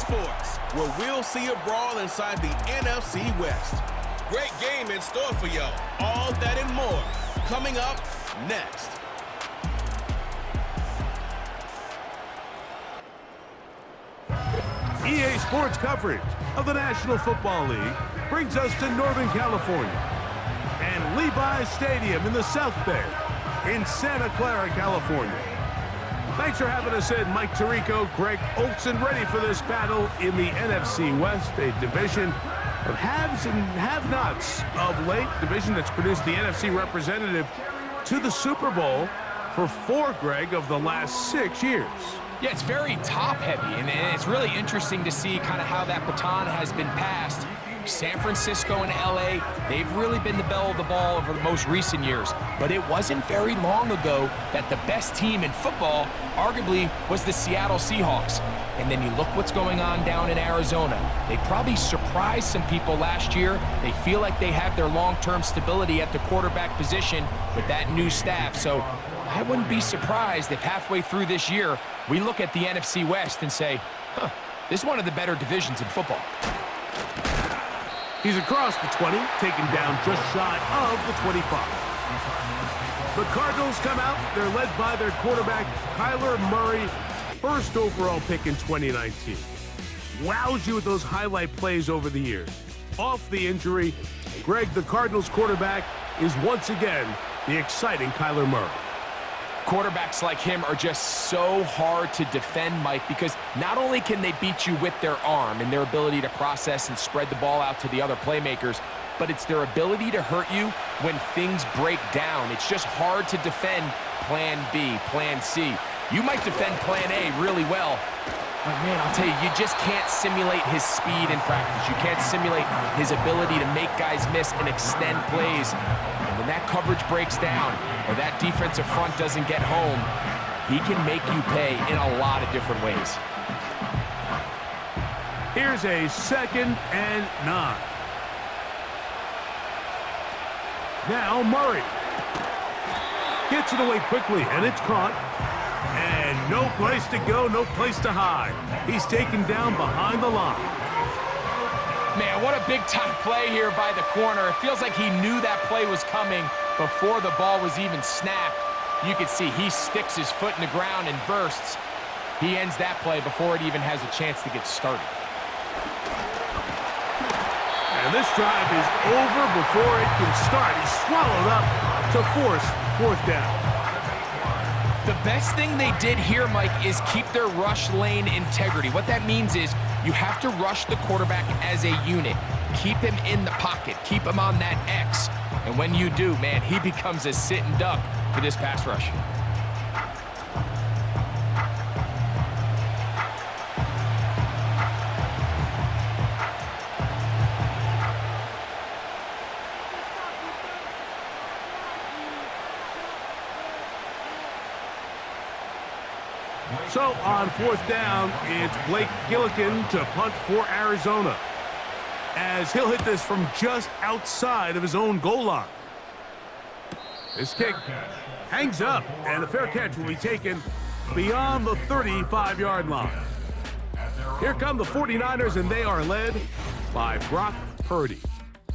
Sports, where we'll see a brawl inside the NFC West. Great game in store for y'all. All that and more coming up next. EA Sports coverage of the National Football League brings us to Northern California and Levi's Stadium in the South Bay in Santa Clara, California. Thanks for having us in. Mike Tirico, Greg Olson, ready for this battle in the NFC West, a division of haves and have-nots of late, division that's produced the NFC representative to the Super Bowl for 4, Greg, of the last 6 years. Yeah, it's very top-heavy, and it's really interesting to see kind of how that baton has been passed. San Francisco and LA, they've really been the belle of the ball over the most recent years. But it wasn't very long ago that the best team in football arguably was the Seattle Seahawks. And then you look what's going on down in Arizona. They probably surprised some people last year. They feel like they have their long-term stability at the quarterback position with that new staff. So I wouldn't be surprised if halfway through this year, we look at the NFC West and say, this is one of the better divisions in football. He's across the 20, taken down just shy of the 25. The Cardinals come out. They're led by their quarterback, Kyler Murray, first overall pick in 2019. Wows you with those highlight plays over the years. Off the injury, Greg, the Cardinals quarterback, is once again the exciting Kyler Murray. Quarterbacks like him are just so hard to defend, Mike, because not only can they beat you with their arm and their ability to process and spread the ball out to the other playmakers, but it's their ability to hurt you when things break down. It's just hard to defend plan B, plan C. You might defend plan A really well, but man, I'll tell you, you just can't simulate his speed in practice. You can't simulate his ability to make guys miss and extend plays. And when that coverage breaks down or that defensive front doesn't get home, he can make you pay in a lot of different ways. Here's a 2nd and 9. Now Murray gets it away quickly, and it's caught. And no place to go, no place to hide. He's taken down behind the line. Man, what a big-time play here by the corner. It feels like he knew that play was coming before the ball was even snapped. You can see he sticks his foot in the ground and bursts. He ends that play before it even has a chance to get started. And this drive is over before it can start. He's swallowed up to force 4th down. The best thing they did here, Mike, is keep their rush lane integrity. What that means is you have to rush the quarterback as a unit. Keep him in the pocket. Keep him on that X. And when you do, man, he becomes a sitting duck for this pass rush. So on 4th down, it's Blake Gillikin to punt for Arizona, as he'll hit this from just outside of his own goal line. This kick hangs up, and a fair catch will be taken beyond the 35-yard line. Here come the 49ers, and they are led by Brock Purdy.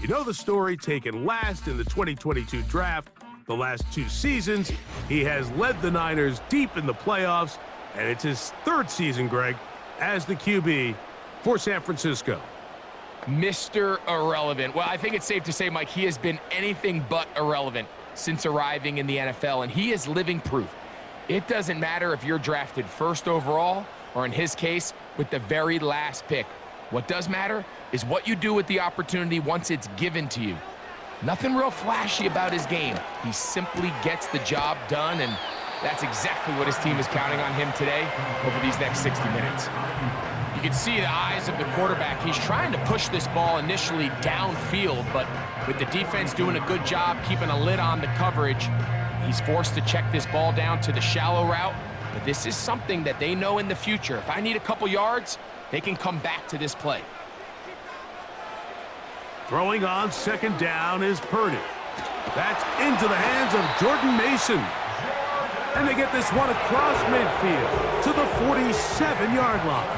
You know the story, taken last in the 2022 draft. The last 2 seasons, he has led the Niners deep in the playoffs, and it's his 3rd season, Greg, as the QB for San Francisco. Mr. Irrelevant. Well, I think it's safe to say, Mike, he has been anything but irrelevant since arriving in the NFL, and he is living proof. It doesn't matter if you're drafted 1st overall, or in his case, with the very last pick. What does matter is what you do with the opportunity once it's given to you. Nothing real flashy about his game. He simply gets the job done, and that's exactly what his team is counting on him today over these next 60 minutes. You can see the eyes of the quarterback. He's trying to push this ball initially downfield, but with the defense doing a good job keeping a lid on the coverage, he's forced to check this ball down to the shallow route. But this is something that they know in the future. If I need a couple yards, they can come back to this play. Throwing on 2nd down is Purdy. That's into the hands of Jordan Mason. And they get this one across midfield to the 47-yard line.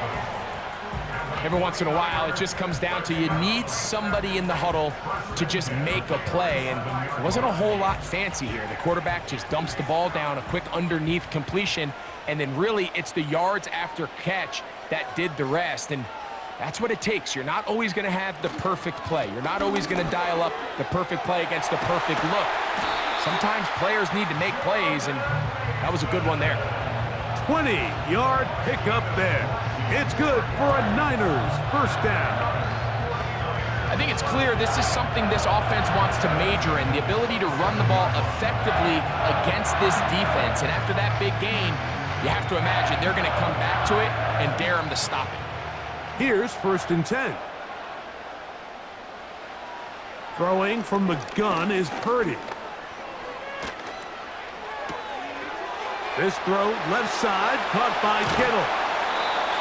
every once in a while, it just comes down to you need somebody in the huddle to just make a play, and it wasn't a whole lot fancy here. The quarterback just dumps the ball down, a quick underneath completion, and then really it's the yards after catch that did the rest, and that's what it takes. You're not always going to have the perfect play. You're not always going to dial up the perfect play against the perfect look. Sometimes players need to make plays, and that was a good one there. 20-yard pickup there. It's good for a Niners first down. I think it's clear this is something this offense wants to major in, the ability to run the ball effectively against this defense. And after that big gain, you have to imagine they're going to come back to it and dare them to stop it. Here's 1st and 10. Throwing from the gun is Purdy. This throw left side caught by Kittle.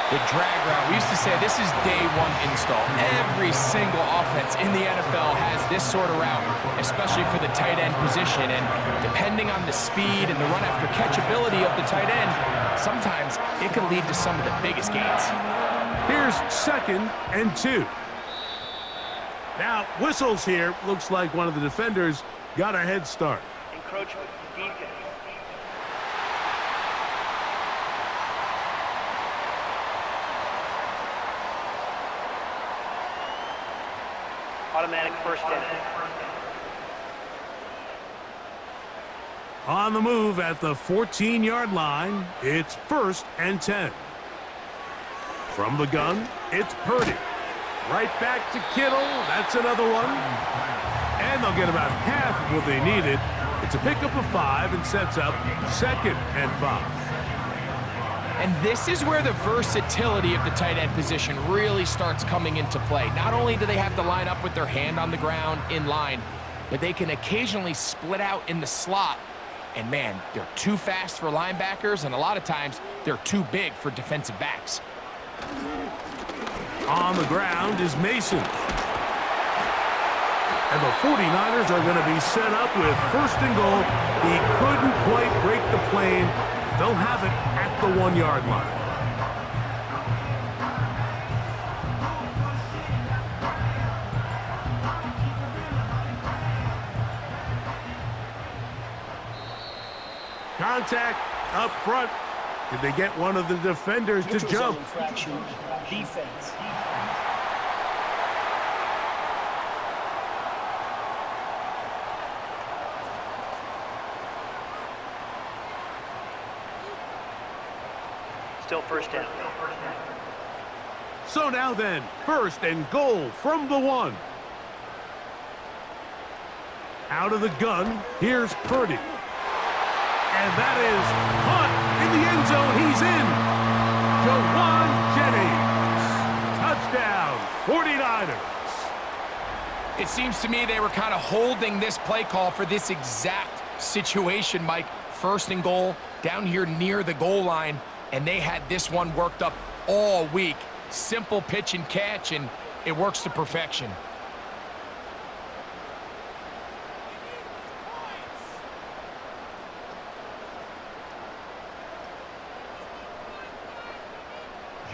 The drag route. We used to say this is day one install. Every single offense in the NFL has this sort of route, especially for the tight end position. And depending on the speed and the run after catch ability of the tight end, sometimes it can lead to some of the biggest gains. Here's 2nd and 2. Now, whistles here. Looks like one of the defenders got a head start. Encroachment, defense. Automatic first down. On the move at the 14-yard line, it's 1st and 10. From the gun, it's Purdy. Right back to Kittle. That's another one. And they'll get about half of what they needed. It's a pickup of 5 and sets up 2nd and 5. And this is where the versatility of the tight end position really starts coming into play. Not only do they have to line up with their hand on the ground in line, but they can occasionally split out in the slot. And man, they're too fast for linebackers, and a lot of times they're too big for defensive backs. On the ground is Mason. And the 49ers are going to be set up with 1st and goal. He couldn't quite break the plane. They'll have it at the 1-yard line. Contact up front. Did they get one of the defenders to jump? Infraction, defense. Still first down. So now then, 1st and goal from the 1. Out of the gun, here's Purdy. And that is caught in the end zone. He's in. Jawan Jennings. Touchdown, 49ers. It seems to me they were kind of holding this play call for this exact situation, Mike. 1st and goal down here near the goal line, and they had this one worked up all week. Simple pitch and catch, and it works to perfection.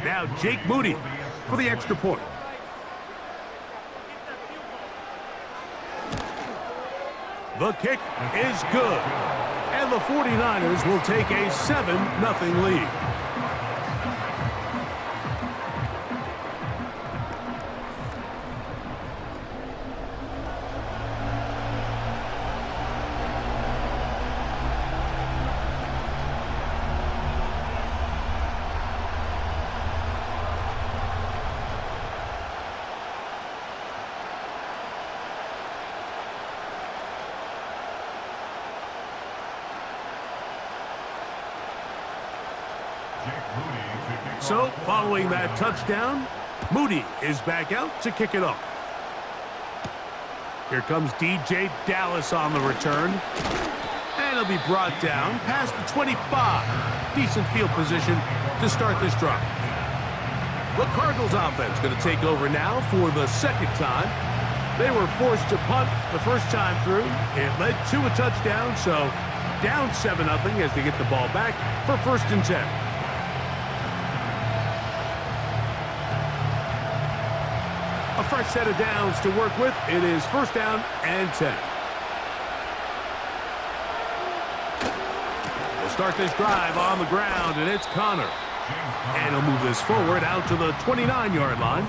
Now Jake Moody for the extra point. The kick is good. And the 49ers will take a 7-0 lead. So, following that touchdown, Moody is back out to kick it off. Here comes DJ Dallas on the return. And he'll be brought down past the 25. Decent field position to start this drive. The Cardinals offense going to take over now for the 2nd time. They were forced to punt the first time through. It led to a touchdown, so down 7-0 as they get the ball back for 1st and 10. A fresh set of downs to work with. It is first down and 10. We'll start this drive on the ground, and it's Connor. And he'll move this forward out to the 29-yard line.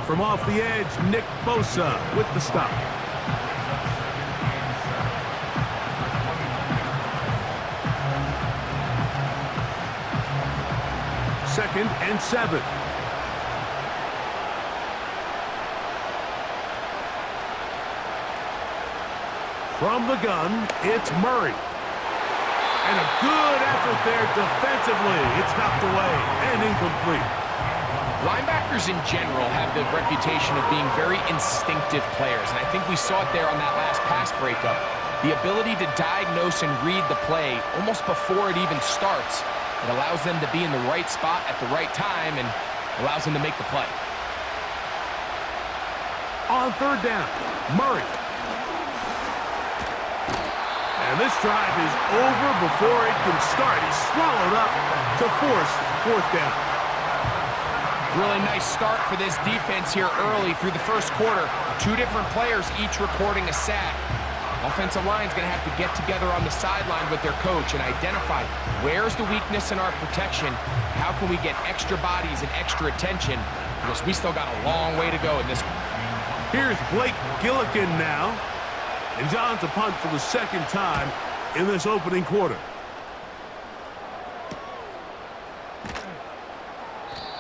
From off the edge, Nick Bosa with the stop. Second and 7. From the gun, it's Murray. And a good effort there defensively. It's knocked away and incomplete. Linebackers in general have the reputation of being very instinctive players, and I think we saw it there on that last pass breakup. The ability to diagnose and read the play almost before it even starts. It allows them to be in the right spot at the right time and allows them to make the play. On third down, Murray. And this drive is over before it can start. He's swallowed up to force fourth down. Really nice start for this defense here early through the first quarter. Two different players each recording a sack. Offensive line's going to have to get together on the sideline with their coach and identify where's the weakness in our protection, how can we get extra bodies and extra attention, because we still got a long way to go in this one. Here's Blake Gillikin now. And he's on to punt for the second time in this opening quarter.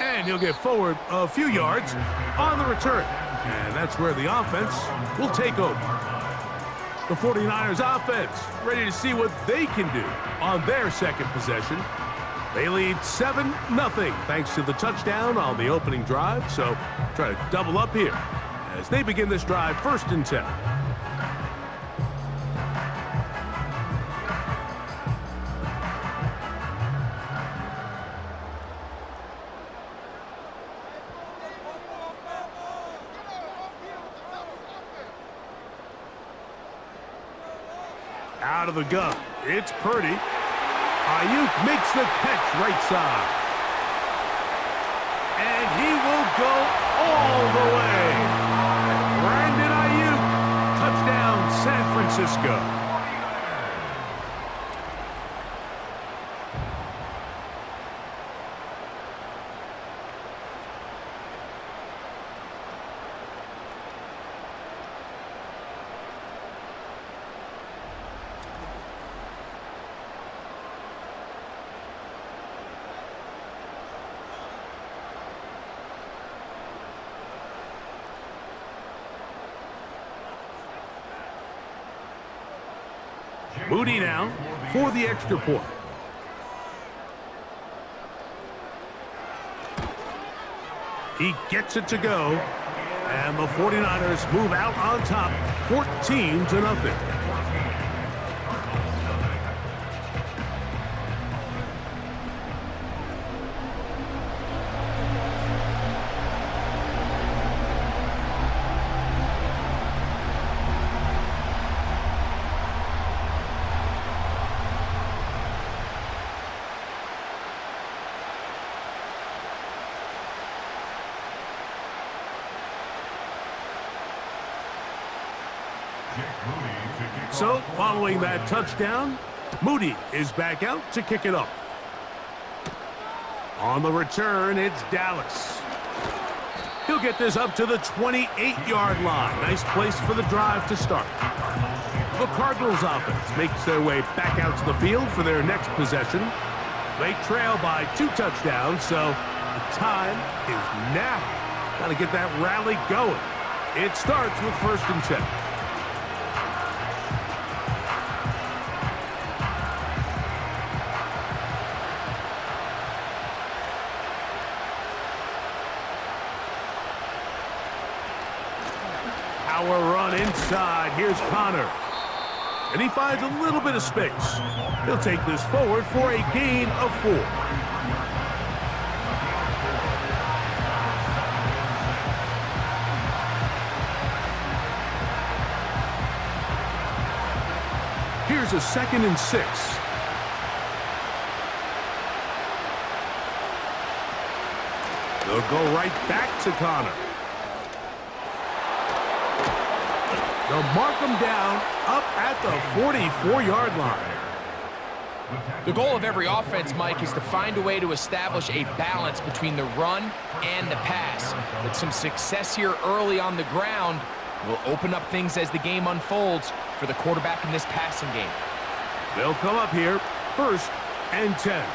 And he'll get forward a few yards on the return. And that's where the offense will take over. The 49ers offense ready to see what they can do on their second possession. They lead 7-0 thanks to the touchdown on the opening drive. So try to double up here as they begin this drive first and 10. Out of the gun, it's Purdy. Ayuk makes the catch right side. And he will go all the way. Brandon Ayuk, touchdown San Francisco. Moody now for the extra point. He gets it to go, and the 49ers move out on top 14-0. So, following that touchdown, Moody is back out to kick it off. On the return, it's Dallas. He'll get this up to the 28-yard line. Nice place for the drive to start. The Cardinals offense makes their way back out to the field for their next possession. They trail by 2 touchdowns, so the time is now. Got to get that rally going. It starts with first and 10. Power run inside. Here's Connor. And he finds a little bit of space. He'll take this forward for a gain of 4. Here's a 2nd and 6. They'll go right back to Connor. They'll mark them down up at the 44-yard line. The goal of every offense, Mike, is to find a way to establish a balance between the run and the pass. But some success here early on the ground will open up things as the game unfolds for the quarterback in this passing game. They'll come up here, 1st and 10.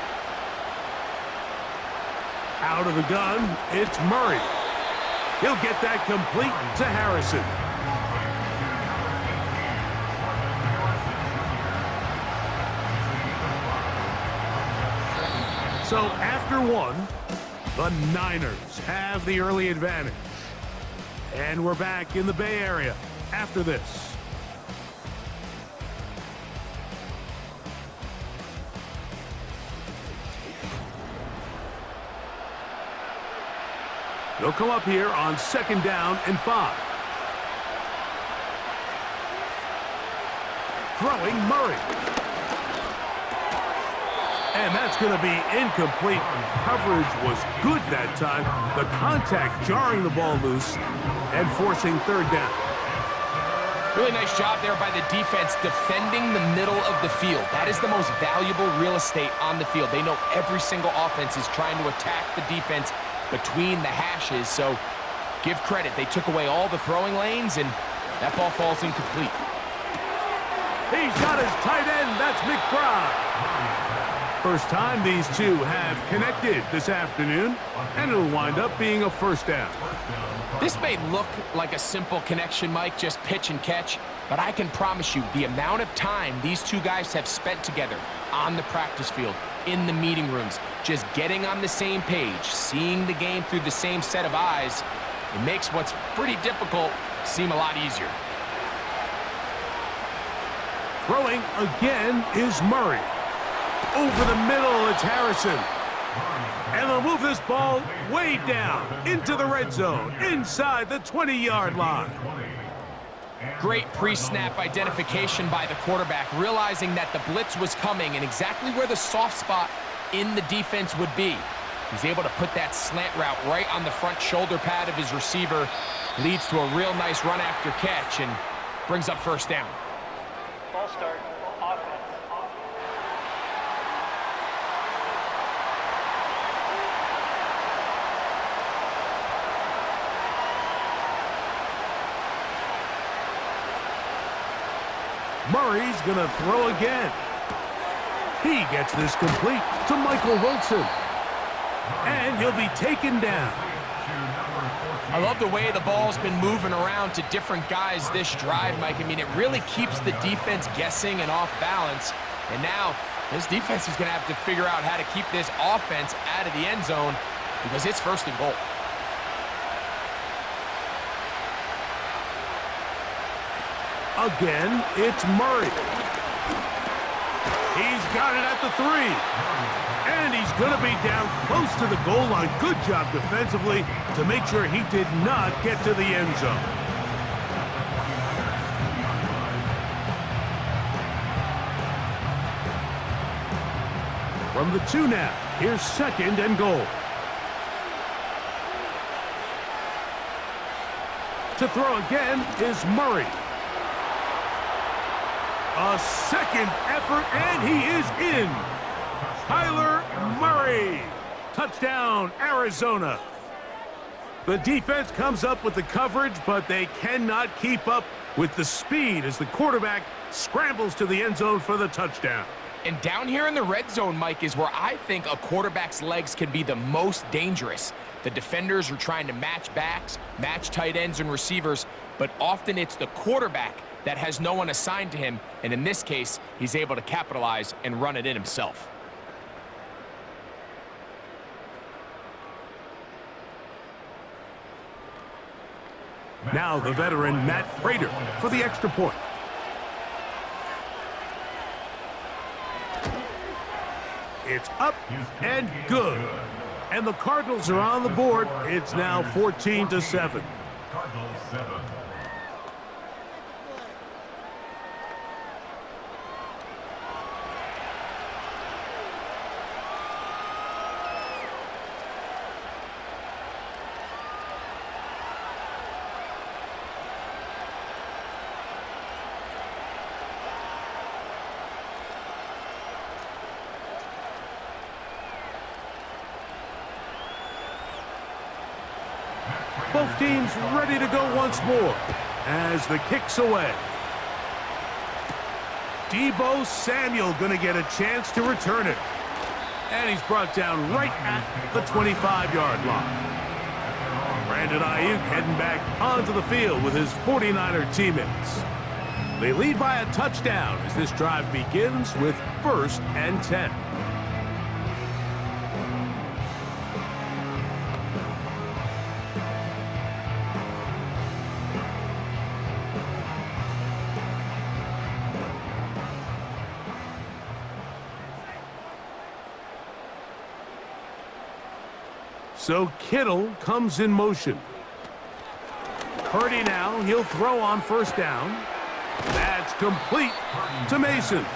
Out of the gun, it's Murray. He'll get that complete to Harrison. So after 1, the Niners have the early advantage. And we're back in the Bay Area after this. They'll come up here on 2nd down and 5. Throwing Murray. And that's going to be incomplete. Coverage was good that time. The contact jarring the ball loose and forcing 3rd down. Really nice job there by the defense defending the middle of the field. That is the most valuable real estate on the field. They know every single offense is trying to attack the defense between the hashes, so give credit. They took away all the throwing lanes, and that ball falls incomplete. He's got his tight end. That's McBride. First time these two have connected this afternoon, and it'll wind up being a 1st down. This may look like a simple connection, Mike, just pitch and catch, but I can promise you the amount of time these two guys have spent together on the practice field, in the meeting rooms, just getting on the same page, seeing the game through the same set of eyes, it makes what's pretty difficult seem a lot easier. Throwing again is Murray. Over the middle, it's Harrison. And they'll move this ball way down into the red zone, inside the 20-yard line. Great pre-snap identification by the quarterback, realizing that the blitz was coming and exactly where the soft spot in the defense would be. He's able to put that slant route right on the front shoulder pad of his receiver, leads to a real nice run after catch, and brings up 1st down. Ball start, offense. Murray's going to throw again. He gets this complete to Michael Wilson. And he'll be taken down. I love the way the ball's been moving around to different guys this drive, Mike. I mean, it really keeps the defense guessing and off balance. And now this defense is going to have to figure out how to keep this offense out of the end zone because it's 1st and goal. Again, it's Murray. He's got it at the 3. And he's going to be down close to the goal line. Good job defensively to make sure he did not get to the end zone. From the 2 now, here's 2nd and goal. To throw again is Murray. A 2nd effort, and he is in. Kyler Murray. Touchdown, Arizona. The defense comes up with the coverage, but they cannot keep up with the speed as the quarterback scrambles to the end zone for the touchdown. And down here in the red zone, Mike, is where I think a quarterback's legs can be the most dangerous. The defenders are trying to match backs, match tight ends and receivers, but often it's the quarterback that has no one assigned to him, and in this case, he's able to capitalize and run it in himself. Now the veteran Matt Prater for the extra point. It's up and good. And the Cardinals are on the board. It's now 14-7. Cardinals 7. Both teams ready to go once more as the kick's away. Deebo Samuel going to get a chance to return it. And he's brought down right at the 25-yard line. Brandon Ayuk heading back onto the field with his 49er teammates. They lead by a touchdown as this drive begins with 1st and 10. So Kittle comes in motion. Purdy now, he'll throw on 1st down. That's complete to Mason.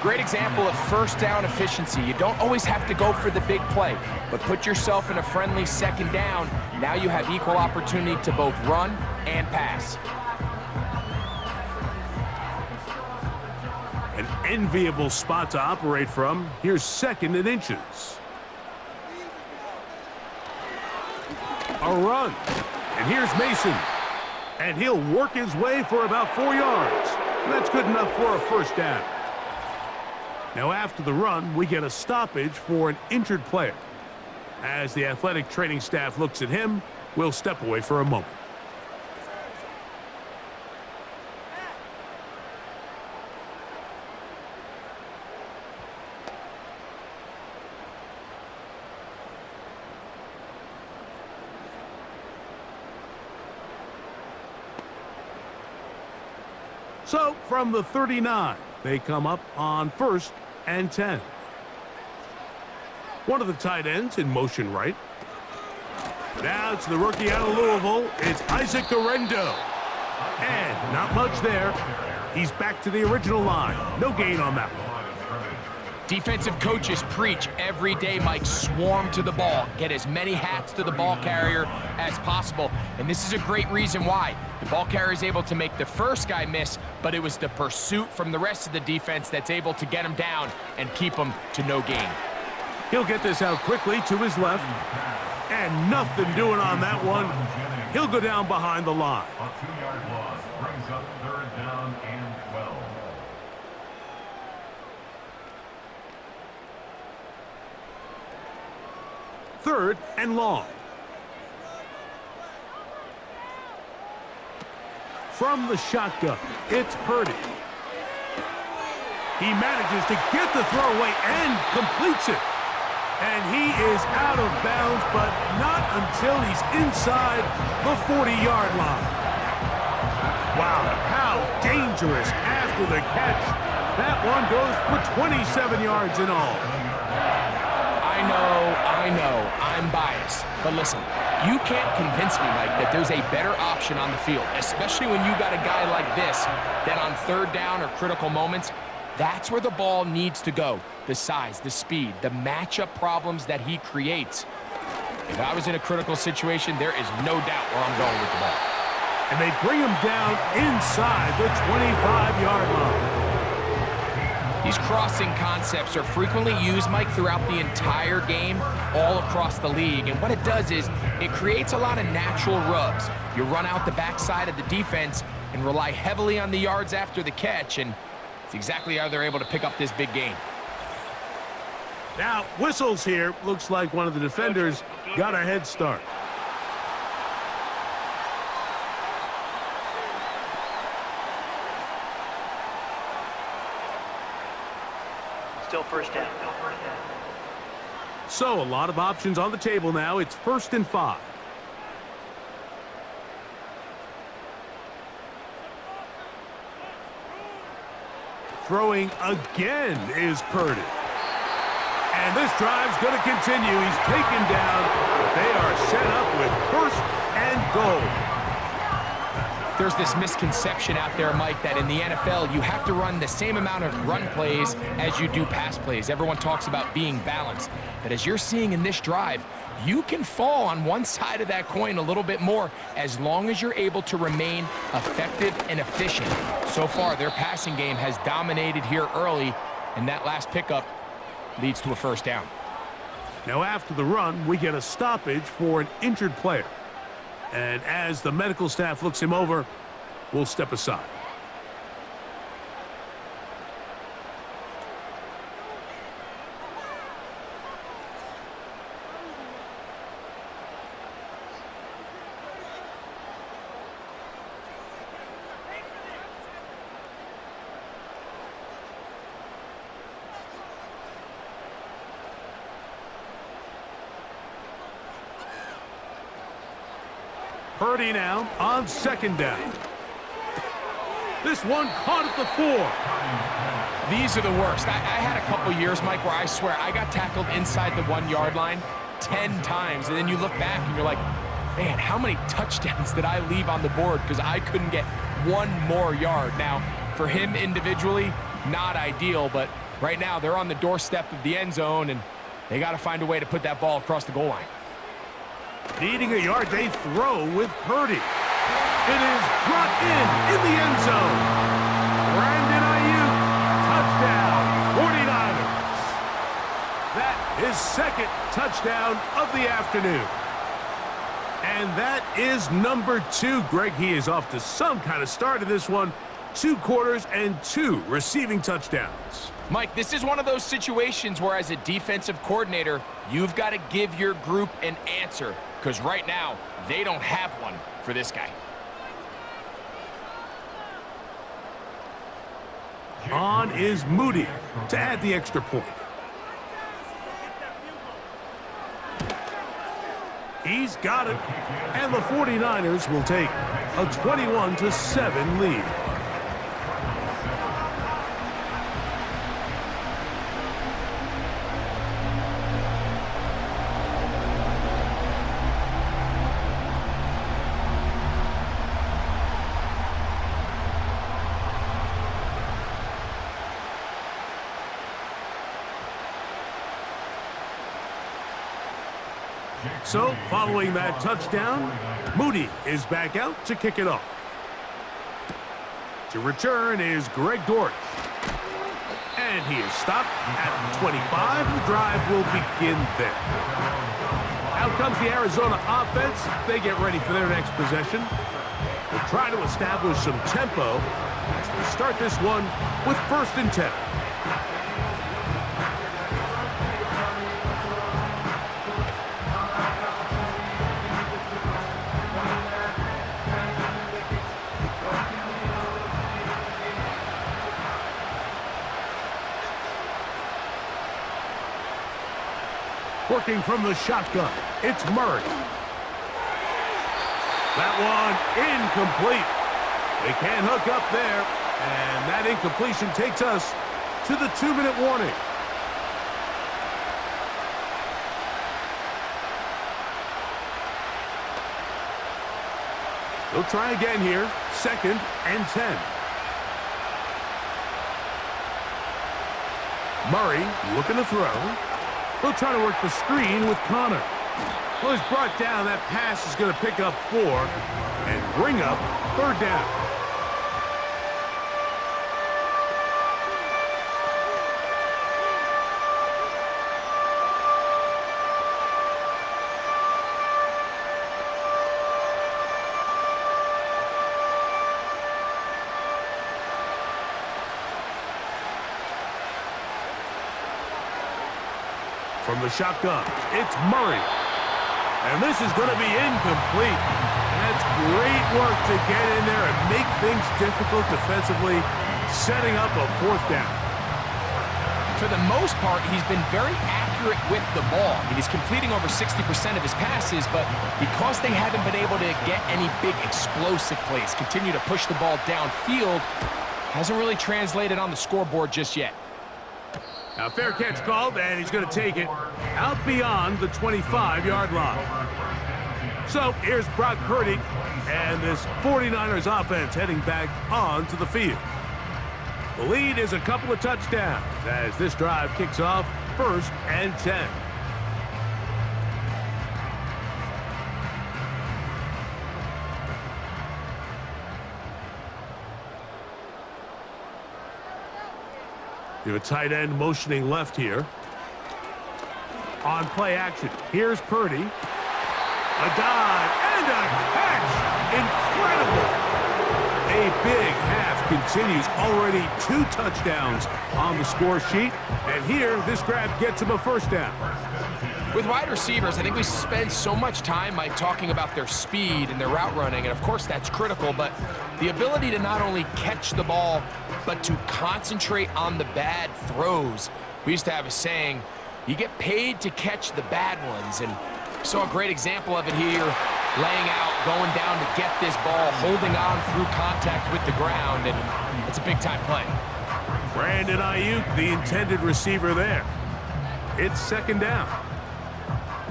Great example of 1st down efficiency. You don't always have to go for the big play, but put yourself in a friendly 2nd down. Now you have equal opportunity to both run and pass. An enviable spot to operate from. Here's 2nd and inches. A run. And here's Mason. And he'll work his way for about 4 yards. And that's good enough for a 1st down. Now after the run, we get a stoppage for an injured player. As the athletic training staff looks at him, we'll step away for a moment. So, from the 39, they come up on 1st and 10. One of the tight ends in motion right. Now it's the rookie out of Louisville. It's Isaac Guerrero. And not much there. He's back to the original line. No gain on that one. Defensive coaches preach every day, Mike, swarm to the ball. Get as many hats to the ball carrier as possible. And this is a great reason why. The ball carrier is able to make the first guy miss, but it was the pursuit from the rest of the defense that's able to get him down and keep him to no gain. He'll get this out quickly to his left. And nothing doing on that one. He'll go down behind the line. A 2-yard loss brings up 3rd down and 12. Third and long. From the shotgun, it's Purdy. He manages to get the throwaway and completes it. And he is out of bounds, but not until he's inside the 40-yard line. Wow, how dangerous after the catch. That one goes for 27 yards in all. I know, I'm biased. But listen, you can't convince me, Mike, that there's a better option on the field, especially when you got a guy like this that on 3rd down or critical moments, that's where the ball needs to go. The size, the speed, the matchup problems that he creates. If I was in a critical situation, there is no doubt where I'm going with the ball. And they bring him down inside the 25-yard line. These crossing concepts are frequently used, Mike, throughout the entire game, all across the league. And what it does is it creates a lot of natural rubs. You run out the backside of the defense and rely heavily on the yards after the catch, and it's exactly how they're able to pick up this big gain. Now, whistles here. Looks like one of the defenders got a head start. Still 1st down. So, a lot of options on the table now. It's 1st and 5. Throwing again is Purdy. And this drive's going to continue. He's taken down, but they are set up with 1st and goal. There's this misconception out there, Mike, that in the NFL, you have to run the same amount of run plays as you do pass plays. Everyone talks about being balanced. But as you're seeing in this drive, you can fall on one side of that coin a little bit more as long as you're able to remain effective and efficient. So far, their passing game has dominated here early, and that last pickup leads to a 1st down. Now, after the run, we get a stoppage for an injured player. And as the medical staff looks him over, we'll step aside. Purdy now on second down. This one caught at the 4. These are the worst. I had a couple years, Mike, where I swear I got tackled inside the 1-yard line 10 times. And then you look back and you're like, man, how many touchdowns did I leave on the board because I couldn't get one more yard? Now, for him individually, not ideal, but right now they're on the doorstep of the end zone and they got to find a way to put that ball across the goal line. Needing a yard, they throw with Purdy. It is brought in the end zone. Brandon Ayuk, touchdown, 49ers. That is second touchdown of the afternoon. And that is number 2. Greg, he is off to some kind of start in this one. 2 quarters and 2 receiving touchdowns. Mike, this is one of those situations where as a defensive coordinator, you've got to give your group an answer because right now they don't have one for this guy. On is Moody to add the extra point. He's got it, and the 49ers will take a 21-7 lead. So, following that touchdown, Moody is back out to kick it off. To return is Greg Dortch. And he is stopped at the 25. The drive will begin there. Out comes the Arizona offense. They get ready for their next possession. They'll try to establish some tempo as they start this one with 1st and 10. Working from the shotgun, it's Murray. That one incomplete. They can't hook up there, and that incompletion takes us to the 2-minute warning. They'll try again here, 2nd and 10. Murray looking to throw. He'll try to work the screen with Connor. Well, he's brought down. That pass is going to pick up 4 and bring up 3rd down. From the shotgun, it's Murray. And this is going to be incomplete. That's great work to get in there and make things difficult defensively, setting up a 4th down. For the most part, he's been very accurate with the ball. I mean, he's completing over 60% of his passes, but because they haven't been able to get any big explosive plays, continue to push the ball downfield, hasn't really translated on the scoreboard just yet. Now, fair catch called, and he's going to take it out beyond the 25-yard line. So, here's Brock Purdy, and this 49ers offense heading back onto the field. The lead is a couple of touchdowns as this drive kicks off 1st and 10. We have a tight end motioning left here. On play action, here's Purdy. A dive and a catch. Incredible. A big half continues. Already 2 touchdowns on the score sheet. And here, this grab gets him a first down. With wide receivers, I think we spend so much time, Mike, talking about their speed and their route running, and of course that's critical, but the ability to not only catch the ball, but to concentrate on the bad throws. We used to have a saying, you get paid to catch the bad ones, and saw a great example of it here, laying out, going down to get this ball, holding on through contact with the ground, and it's a big-time play. Brandon Ayuk, the intended receiver there. It's second down.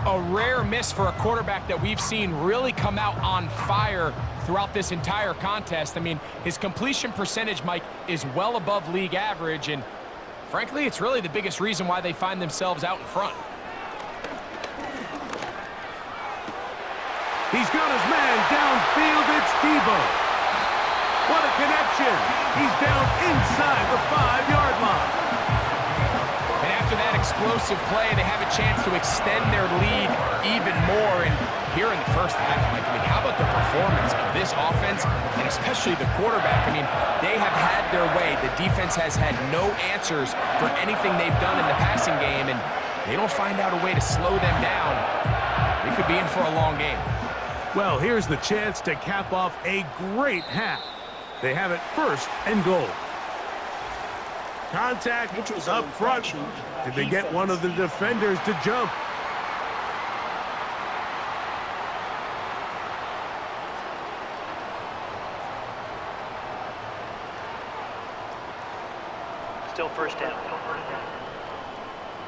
A rare miss for a quarterback that we've seen really come out on fire throughout this entire contest. I mean, his completion percentage, Mike, is well above league average, and frankly, it's really the biggest reason why they find themselves out in front. He's got his man downfield. It's Debo. What a connection. He's down inside the 5-yard line. And after that explosive play, they have a chance to extend their lead even more. And here in the first half, Mike, I mean, how about the performance of this offense, and especially the quarterback? I mean, they have had their way. The defense has had no answers for anything they've done in the passing game, and they don't find out a way to slow them down. They could be in for a long game. Well, here's the chance to cap off a great half. They have it first and goal. Contact up front. Did they get one of the defenders to jump? Still first down.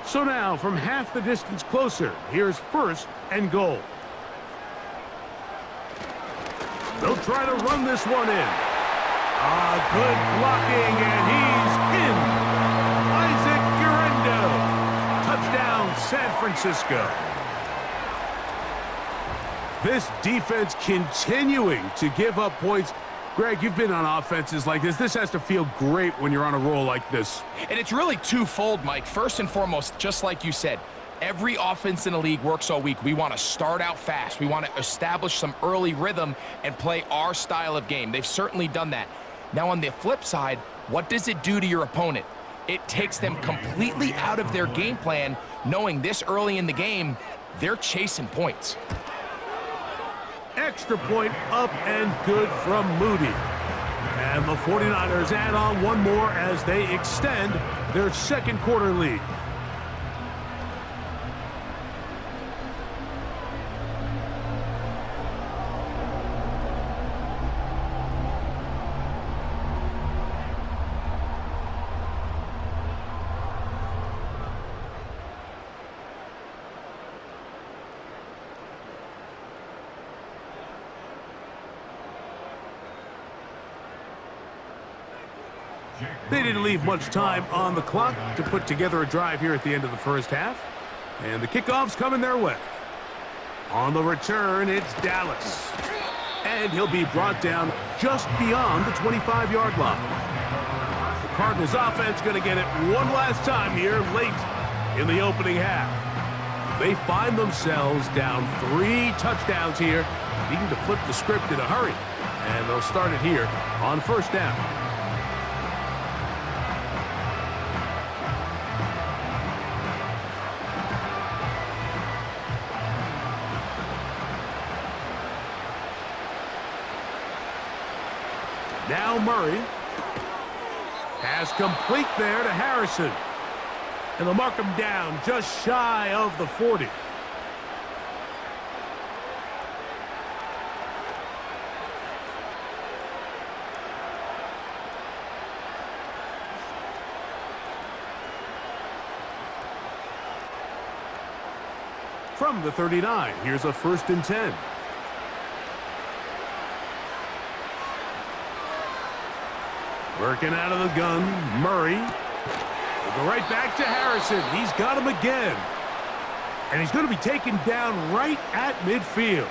So now, from half the distance closer, here's first and goal. They'll try to run this one in. Good blocking, and he's in. Isaac Guerrero. Touchdown, San Francisco. This defense continuing to give up points. Greg, you've been on offenses like this. This has to feel great when you're on a roll like this. And it's really twofold, Mike. First and foremost, just like you said, every offense in the league works all week. We want to start out fast. We want to establish some early rhythm and play our style of game. They've certainly done that. Now, on the flip side, what does it do to your opponent? It takes them completely out of their game plan, knowing this early in the game, they're chasing points. Extra point up and good from Moody. And the 49ers add on one more as they extend their second quarter lead. They didn't leave much time on the clock to put together a drive here at the end of the first half. And the kickoff's coming their way. On the return, it's Dallas. And he'll be brought down just beyond the 25-yard line. The Cardinals offense going to get it one last time here late in the opening half. They find themselves down 3 touchdowns here, needing to flip the script in a hurry. And they'll start it here on first down. Now Murray. Pass complete there to Harrison. And they'll mark him down just shy of the 40. From the 39, here's a 1st and 10. Working out of the gun, Murray. Will go right back to Harrison. He's got him again. And he's going to be taken down right at midfield.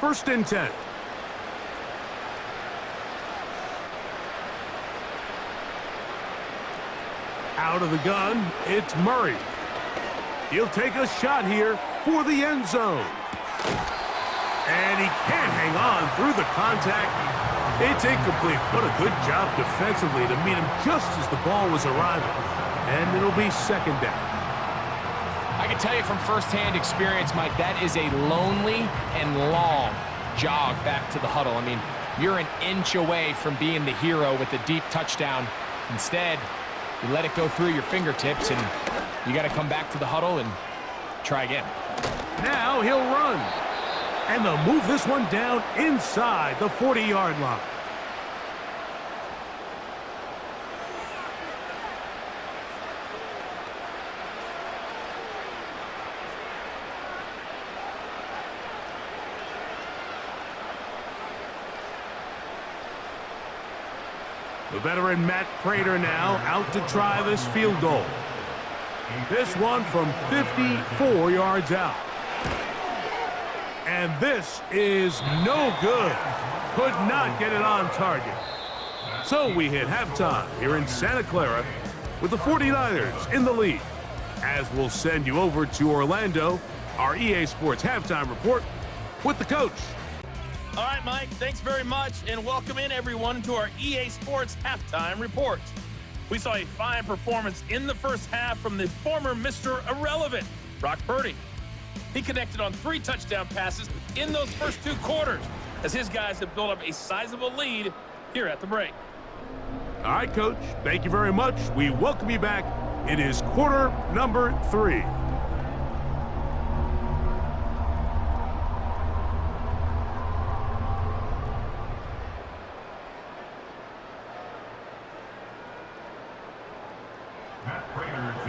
1st and 10. Out of the gun, it's Murray. He'll take a shot here for the end zone. And he can't hang on through the contact. It's incomplete. What a good job defensively to meet him just as the ball was arriving. And it'll be 2nd down. I can tell you from firsthand experience, Mike, that is a lonely and long jog back to the huddle. I mean, you're an inch away from being the hero with a deep touchdown. Instead, you let it go through your fingertips, and you got to come back to the huddle and try again. Now he'll run. And they'll move this one down inside the 40-yard line. The veteran Matt Prater now out to try this field goal. This one from 54 yards out. And this is no good. Could not get it on target. So we hit halftime here in Santa Clara with the 49ers in the lead. As we'll send you over to Orlando, our EA Sports halftime report with the coach. All right, Mike, thanks very much, and welcome in everyone to our EA Sports halftime report. We saw a fine performance in the first half from the former Mr. Irrelevant, Brock Purdy. He connected on 3 touchdown passes in those first 2 quarters, as his guys have built up a sizable lead here at the break. All right, Coach, thank you very much. We welcome you back. It is quarter number 3.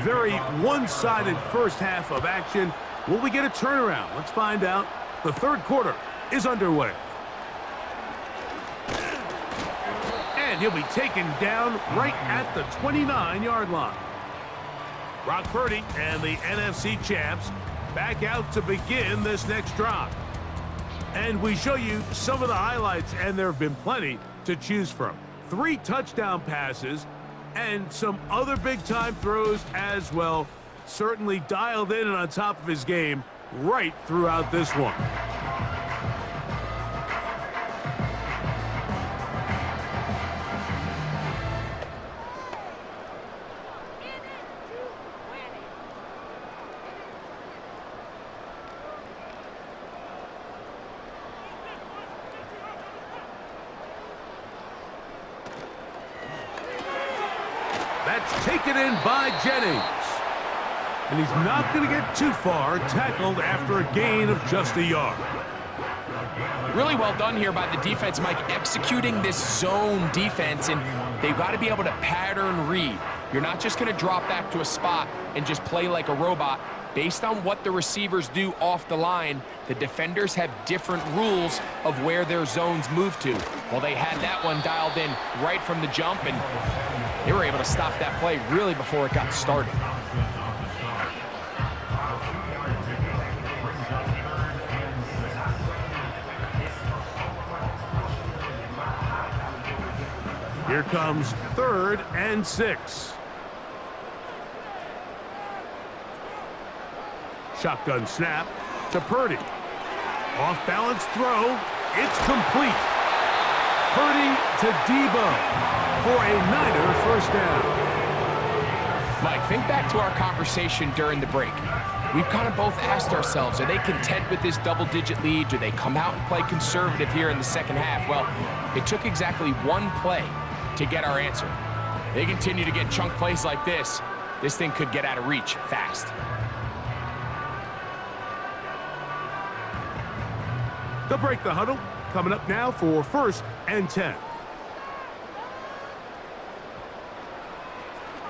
Very one-sided first half of action. Will we get a turnaround? Let's find out. The 3rd quarter is underway. And he'll be taken down right at the 29-yard line. Brock Purdy and the NFC champs back out to begin this next drive. And we show you some of the highlights, and there have been plenty to choose from. 3 touchdown passes and some other big-time throws as well. Certainly dialed in and on top of his game right throughout this one. That's taken in by Jennings. And he's not going to get too far, tackled after a gain of just a yard. Really well done here by the defense, Mike, executing this zone defense, and they've got to be able to pattern read. You're not just going to drop back to a spot and just play like a robot. Based on what the receivers do off the line, the defenders have different rules of where their zones move to. Well, they had that one dialed in right from the jump, and they were able to stop that play really before it got started. Here comes 3rd and 6. Shotgun snap to Purdy. Off-balance throw. It's complete. Purdy to Debo for a Niner first down. Mike, think back to our conversation during the break. We've kind of both asked ourselves, are they content with this double-digit lead? Do they come out and play conservative here in the second half? Well, it took exactly one play to get our answer. They continue to get chunk plays like this. This thing could get out of reach fast. They'll break the huddle. Coming up now for 1st and 10.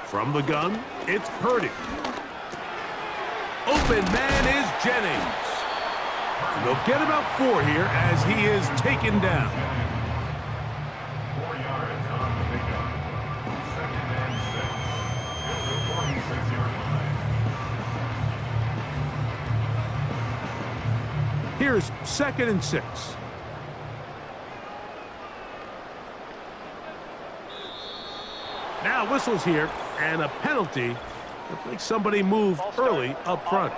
From the gun, it's Purdy. Open man is Jennings. And they'll get about 4 here as he is taken down. 4 yards on the pickup. 2nd and 6. At the 46-yard line. Here's 2nd and 6. Now whistles here, and a penalty. Looks like somebody moved early up front.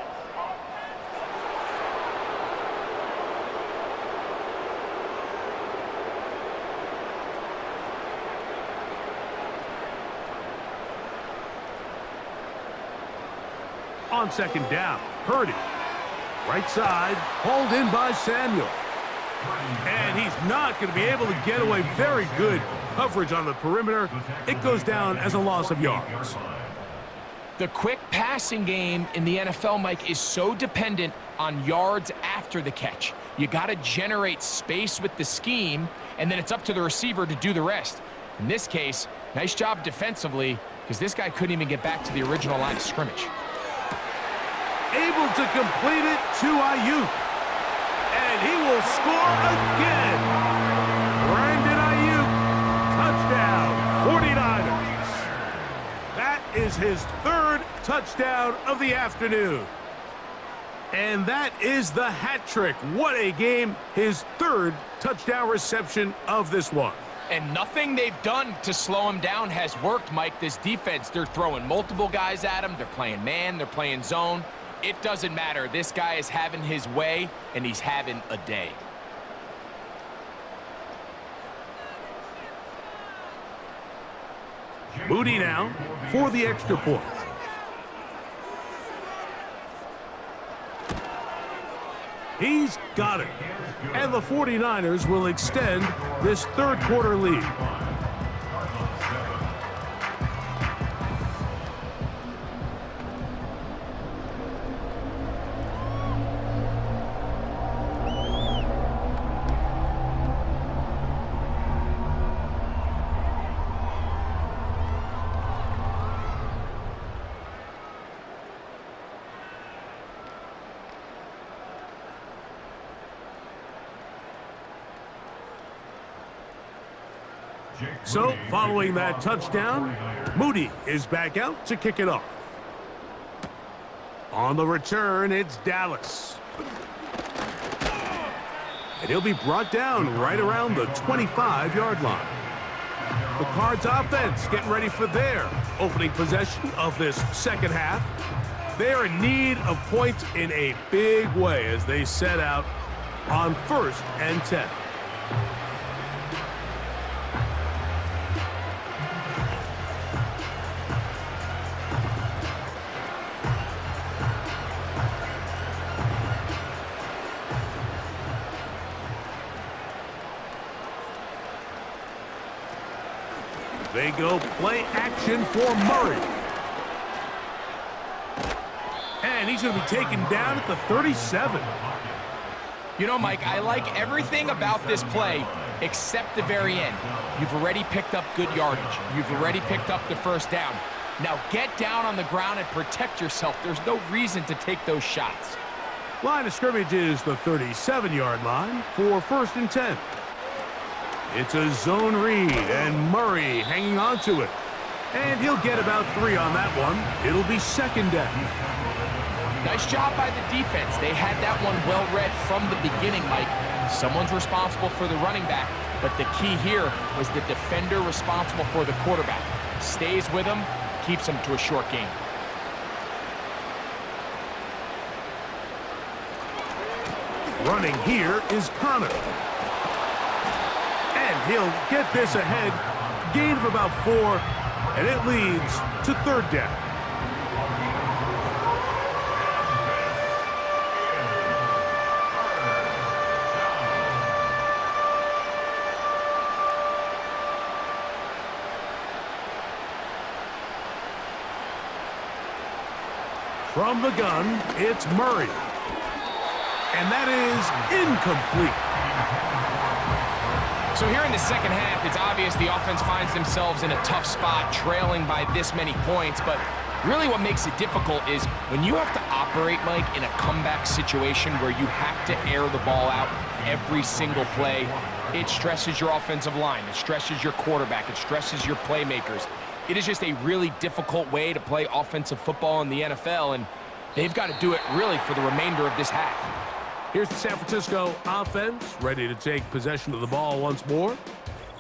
On 2nd down, Purdy. Right side, hauled in by Samuel. And he's not going to be able to get away. Very good coverage on the perimeter. It goes down as a loss of yards. The quick passing game in the NFL, Mike, is so dependent on yards after the catch. You got to generate space with the scheme, and then it's up to the receiver to do the rest. In this case, nice job defensively, because this guy couldn't even get back to the original line of scrimmage. Able to complete it to Ayuk. And he will score again. Brandon Ayuk, touchdown, 49ers. That is his 3rd touchdown of the afternoon. And that is the hat trick. What a game. His 3rd touchdown reception of this one. And nothing they've done to slow him down has worked, Mike. This defense, they're throwing multiple guys at him. They're playing man, they're playing zone. It doesn't matter. This guy is having his way, and he's having a day. Moody now for the extra point. He's got it. And the 49ers will extend this 3rd quarter lead. So, following that touchdown, Moody is back out to kick it off. On the return, it's Dallas. And he'll be brought down right around the 25-yard line. The Cards offense getting ready for their opening possession of this 2nd half. They're in need of points in a big way as they set out on 1st and 10. They go play action for Murray. And he's going to be taken down at the 37. You know, Mike, I like everything about this play except the very end. You've already picked up good yardage. You've already picked up the 1st down. Now get down on the ground and protect yourself. There's no reason to take those shots. Line of scrimmage is the 37-yard line for 1st and 10. It's a zone read, and Murray hanging on to it. And he'll get about 3 on that one. It'll be 2nd down. Nice job by the defense. They had that one well read from the beginning, Mike. Someone's responsible for the running back, but the key here was the defender responsible for the quarterback. Stays with him, keeps him to a short gain. Running here is Connor. And he'll get this ahead. Gain of about 4, and it leads to 3rd down. From the gun, it's Murray. And that is incomplete. So here in the 2nd half, it's obvious the offense finds themselves in a tough spot, trailing by this many points. But really what makes it difficult is when you have to operate, Mike, in a comeback situation where you have to air the ball out every single play, it stresses your offensive line. It stresses your quarterback. It stresses your playmakers. It is just a really difficult way to play offensive football in the NFL, and they've got to do it really for the remainder of this half. Here's the San Francisco offense, ready to take possession of the ball once more.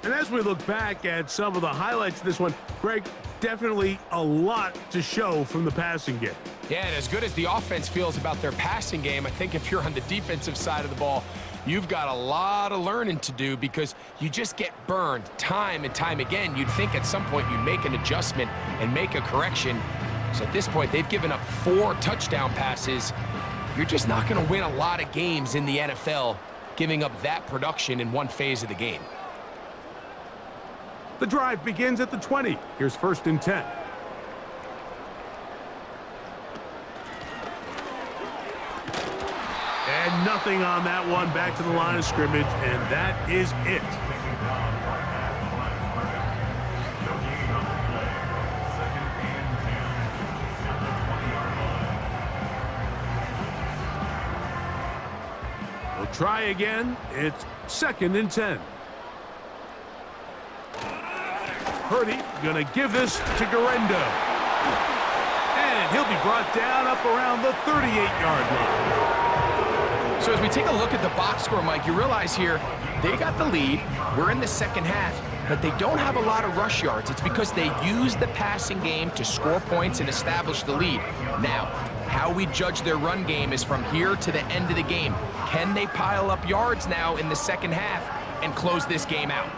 And as we look back at some of the highlights of this one, Greg, definitely a lot to show from the passing game. Yeah, and as good as the offense feels about their passing game, I think if you're on the defensive side of the ball, you've got a lot of learning to do because you just get burned time and time again. You'd think at some point you'd make an adjustment and make a correction. So at this point, they've given up 4 touchdown passes. You're just not going to win a lot of games in the NFL giving up that production in one phase of the game. The drive begins at the 20. Here's 1st and 10. And nothing on that one. Back to the line of scrimmage, and that is it. We'll try again. It's 2nd and 10. Purdy gonna give this to Garendo. And he'll be brought down up around the 38-yard line. So as we take a look at the box score, Mike, you realize here they got the lead. We're in the second half, but they don't have a lot of rush yards. It's because they use the passing game to score points and establish the lead. Now, how we judge their run game is from here to the end of the game. Can they pile up yards now in the second half and close this game out?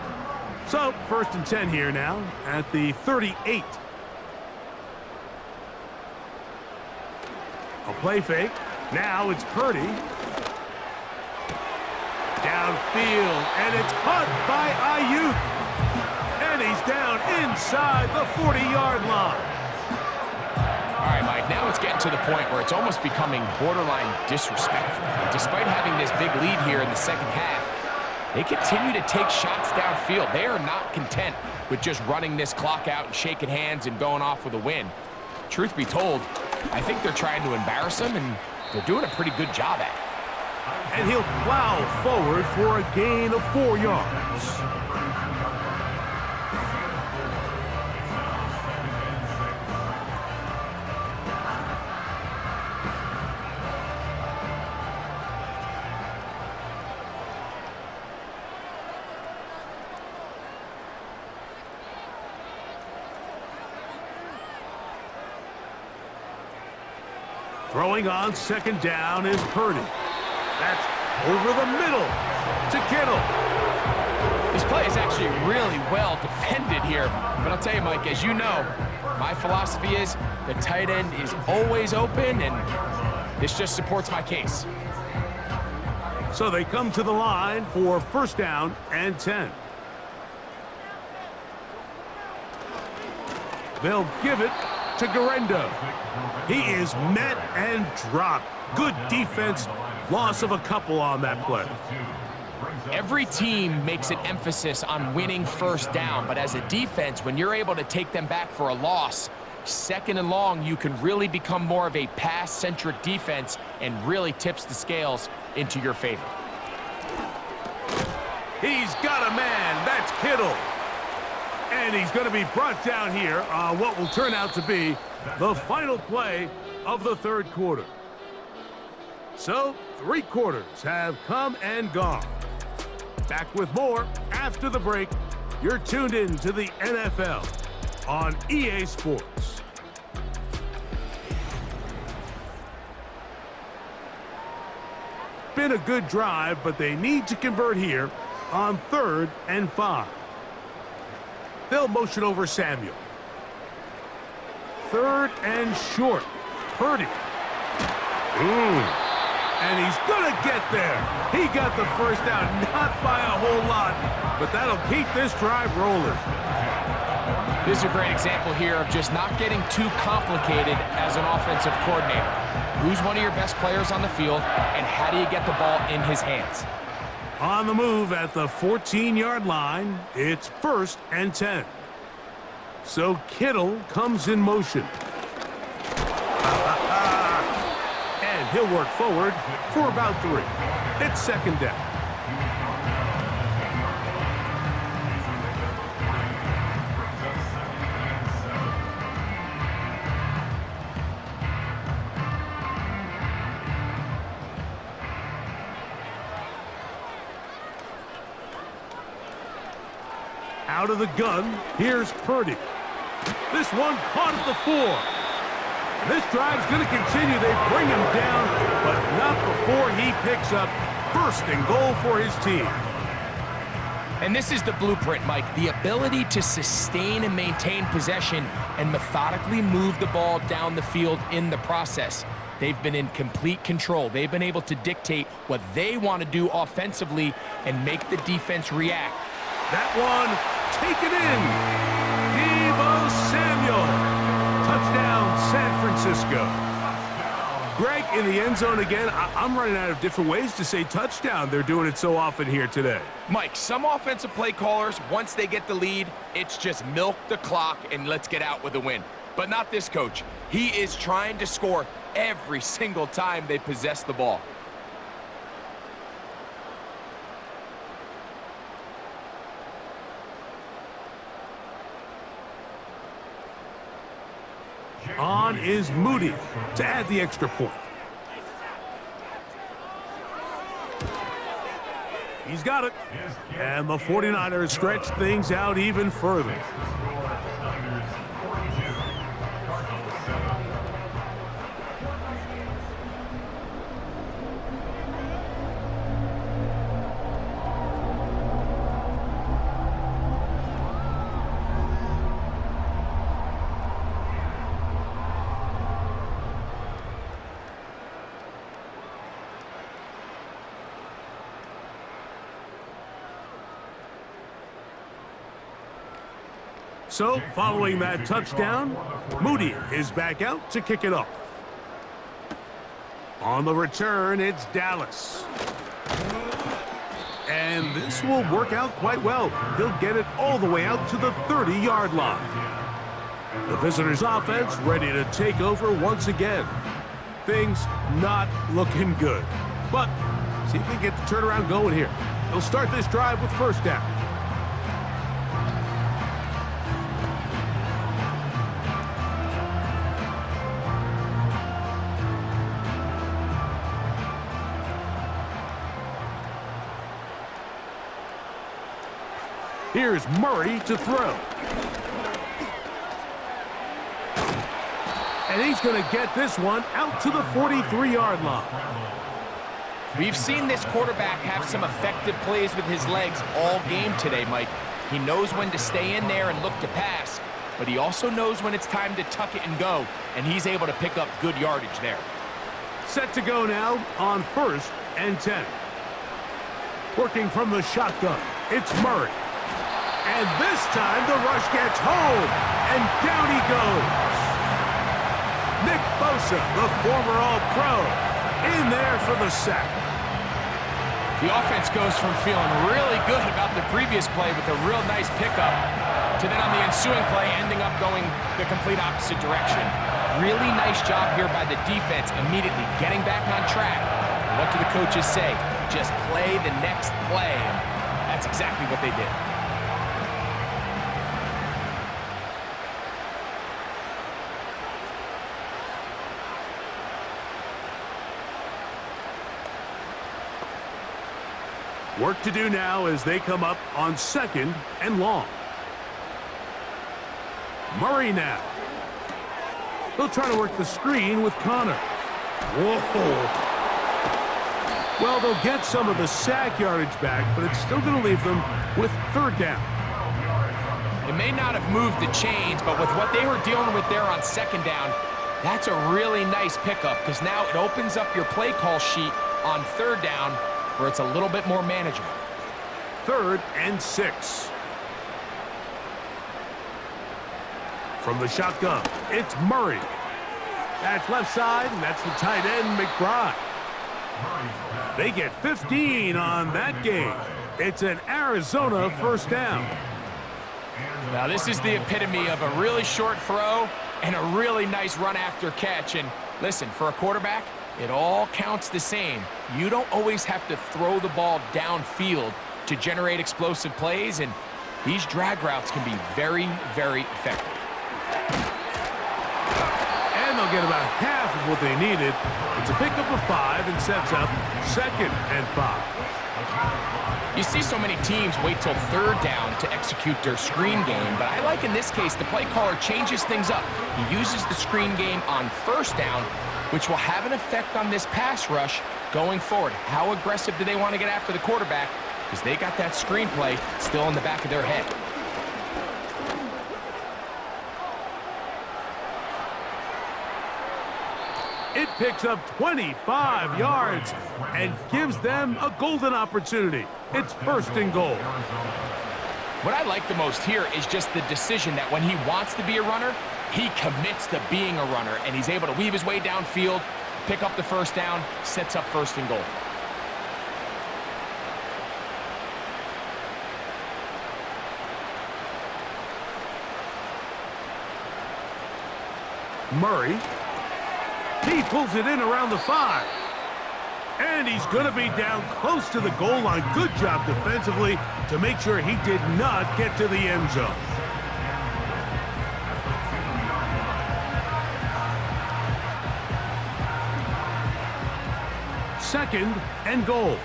So, 1st and 10 here now at the 38. A play fake. Now it's Purdy. Downfield, and it's caught by Ayuk. And he's down inside the 40-yard line. All right, Mike, now it's getting to the point where it's almost becoming borderline disrespectful. And despite having this big lead here in the second half, they continue to take shots downfield. They are not content with just running this clock out and shaking hands and going off with a win. Truth be told, I think they're trying to embarrass him, and they're doing a pretty good job at it. And he'll plow forward for a gain of 4 yards. Throwing on 2nd down is Purdy. That's over the middle to Kittle. This play is actually really well defended here. But I'll tell you, Mike, as you know, my philosophy is the tight end is always open, and this just supports my case. So they come to the line for 1st down and 10. They'll give it to Garendo. He is met and dropped. Good defense. Loss of a couple on that play. Every team makes an emphasis on winning 1st down, but as a defense, when you're able to take them back for a loss, 2nd and long, you can really become more of a pass-centric defense and really tips the scales into your favor. He's got a man. That's Kittle. And he's going to be brought down here on what will turn out to be the final play of the 3rd quarter. So, 3 quarters have come and gone. Back with more after the break. You're tuned in to the NFL on EA Sports. Been a good drive, but they need to convert here on 3rd and 5. They'll motion over Samuel. 3rd and short. Purdy. And he's going to get there. He got the 1st down, not by a whole lot, but that'll keep this drive rolling. This is a great example here of just not getting too complicated as an offensive coordinator. Who's one of your best players on the field, and how do you get the ball in his hands? On the move at the 14-yard line, it's 1st and 10. So Kittle comes in motion. And he'll work forward for about 3. It's 2nd down. Out of the gun, here's Purdy. This one caught at the 4. This drive's going to continue. They bring him down, but not before he picks up first and goal for his team. And this is the blueprint, Mike. The ability to sustain and maintain possession and methodically move the ball down the field in the process. They've been in complete control. They've been able to dictate what they want to do offensively and make the defense react. That one taken in. Deebo Samuel. Touchdown, San Francisco. Greg, in the end zone again. I'm running out of different ways to say touchdown. They're doing it so often here today. Mike, some offensive play callers, once they get the lead, it's just milk the clock and let's get out with a win. But not this coach. He is trying to score every single time they possess the ball. On is Moody to add the extra point. He's got it. And the 49ers stretch things out even further. So, following that touchdown, Moody is back out to kick it off. On the return, it's Dallas. And this will work out quite well. He'll get it all the way out to the 30-yard line. The visitors' offense ready to take over once again. Things not looking good. But see if they get the turnaround going here. They'll start this drive with first down. Here's Murray to throw. And he's going to get this one out to the 43-yard line. We've seen this quarterback have some effective plays with his legs all game today, Mike. He knows when to stay in there and look to pass, but he also knows when it's time to tuck it and go, and he's able to pick up good yardage there. Set to go now on 1st and 10. Working from the shotgun, it's Murray. And this time the rush gets home, and down he goes. Nick Bosa, the former All-Pro, in there for the sack. The offense goes from feeling really good about the previous play with a real nice pickup to then on the ensuing play ending up going the complete opposite direction. Really nice job here by the defense immediately getting back on track. And what do the coaches say? Just play the next play. And that's exactly what they did. Work to do now as they come up on 2nd and long. Murray now. They'll try to work the screen with Connor. Whoa. Well, they'll get some of the sack yardage back, but it's still going to leave them with 3rd down. It may not have moved the chains, but with what they were dealing with there on 2nd down, that's a really nice pickup because now it opens up your play call sheet on 3rd down where it's a little bit more manageable. 3rd and 6. From the shotgun, it's Murray. That's left side, and that's the tight end, McBride. They get 15 on that game. It's an Arizona 1st down. Now this is the epitome of a really short throw and a really nice run after catch. And listen, for a quarterback, it all counts the same. You don't always have to throw the ball downfield to generate explosive plays, and these drag routes can be very, very effective. And they'll get about half of what they needed. It's a pickup of 5 and sets up 2nd and 5. You see so many teams wait till third down to execute their screen game, but I like in this case the play caller changes things up. He uses the screen game on first down, which will have an effect on this pass rush going forward. How aggressive do they want to get after the quarterback? Because they got that screenplay still in the back of their head. It picks up 25 yards and gives them a golden opportunity. It's first and goal. What I like the most here is just the decision that when he wants to be a runner, he commits to being a runner, and he's able to weave his way downfield, pick up the first down, sets up first and goal. Murray. He pulls it in around the 5. And he's going to be down close to the goal line. Good job defensively to make sure he did not get to the end zone. Second and goal.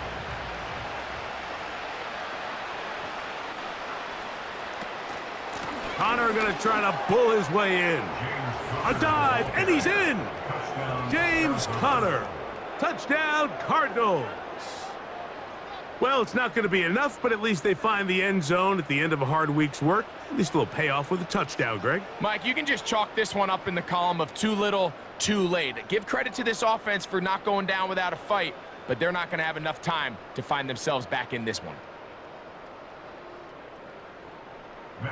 Connor going to try to pull his way in. A dive, and he's in. James Conner. Touchdown, Cardinals. Well, it's not going to be enough, but at least they find the end zone at the end of a hard week's work. At least a little payoff with a touchdown, Greg. Mike, you can just chalk this one up in the column of too little, too late. Give credit to this offense for not going down without a fight, but they're not going to have enough time to find themselves back in this one.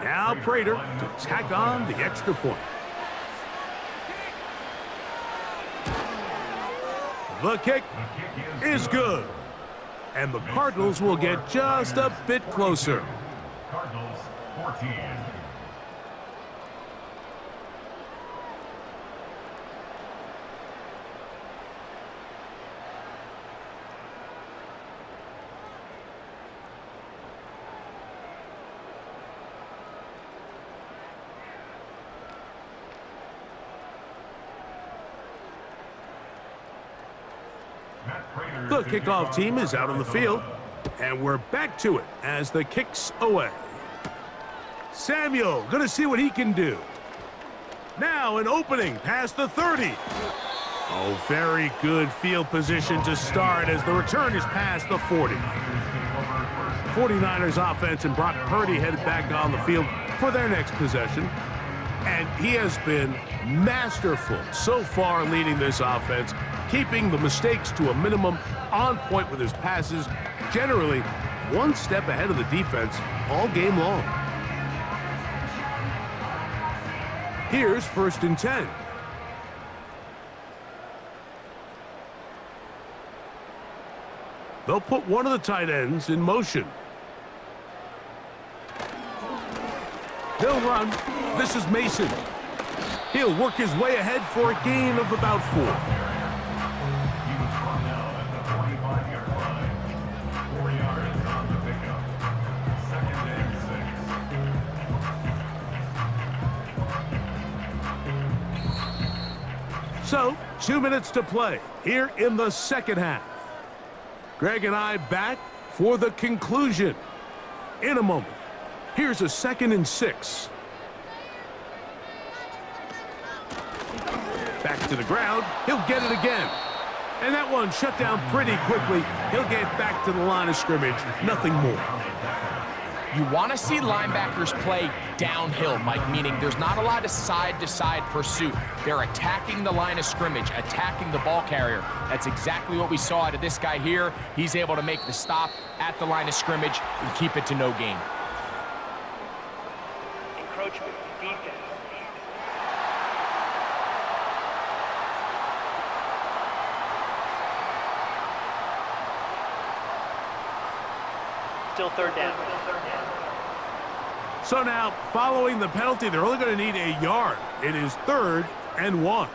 Now Prater to tack on the extra point. The kick is good. And the Cardinals will get just a bit closer. Cardinals 14. The kickoff team is out on the field, and we're back to it as the kick's away. Samuel gonna see what he can do. Now an opening past the 30. Oh, very good field position to start as the return is past the 40. 49ers offense and Brock Purdy headed back on the field for their next possession. And he has been masterful so far leading this offense, keeping the mistakes to a minimum, on point with his passes, generally one step ahead of the defense all game long. Here's first and 10. They'll put one of the tight ends in motion. They'll run. This is Mason. He'll work his way ahead for a gain of about 4. He was brought down at the 45-yard line. 4 yards on the pickup. Second and 6. So, 2 minutes to play here in the second half. Greg and I back for the conclusion in a moment. Here's a 2nd and 6. Back to the ground. He'll get it again. And that one shut down pretty quickly. He'll get back to the line of scrimmage. Nothing more. You want to see linebackers play downhill, Mike, meaning there's not a lot of side-to-side pursuit. They're attacking the line of scrimmage, attacking the ball carrier. That's exactly what we saw out of this guy here. He's able to make the stop at the line of scrimmage and keep it to no gain. Encroachment, defense. Still third down. So now, following the penalty, they're only going to need a yard. It is 3rd and 1.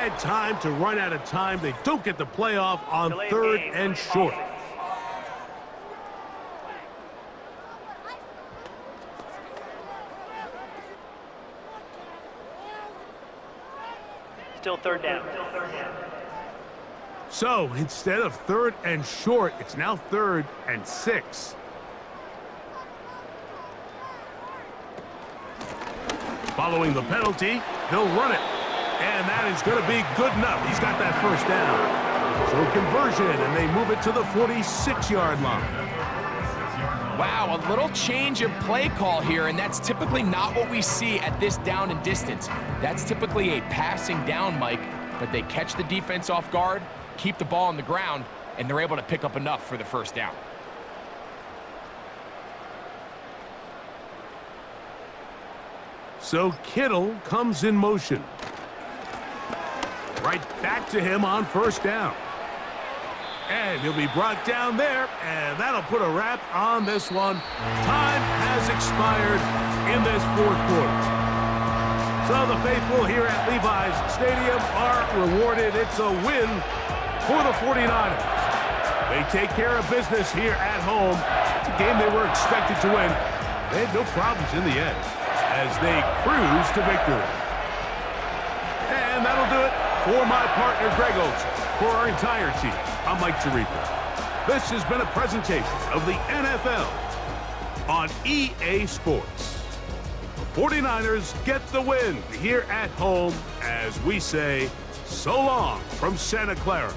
bad time to run out of time. They don't get the playoff on Delay of 3rd game. and short. Still third down. So instead of 3rd and short, it's now 3rd and 6. Following the penalty, he'll run it. And that is going to be good enough. He's got that first down. So conversion, and they move it to the 46-yard line. Wow, a little change of play call here, and that's typically not what we see at this down and distance. That's typically a passing down, Mike, but they catch the defense off guard, keep the ball on the ground, and they're able to pick up enough for the first down. So Kittle comes in motion. Right back to him on first down. And he'll be brought down there, and that'll put a wrap on this one. Time has expired in this 4th quarter. So the faithful here at Levi's Stadium are rewarded. It's a win for the 49ers. They take care of business here at home. It's a game they were expected to win. They had no problems in the end as they cruise to victory. And that'll do it for my partner, Greg Olson. For our entire team, I'm Mike Tirico. This has been a presentation of the NFL on EA Sports. The 49ers get the win here at home as we say so long from Santa Clara.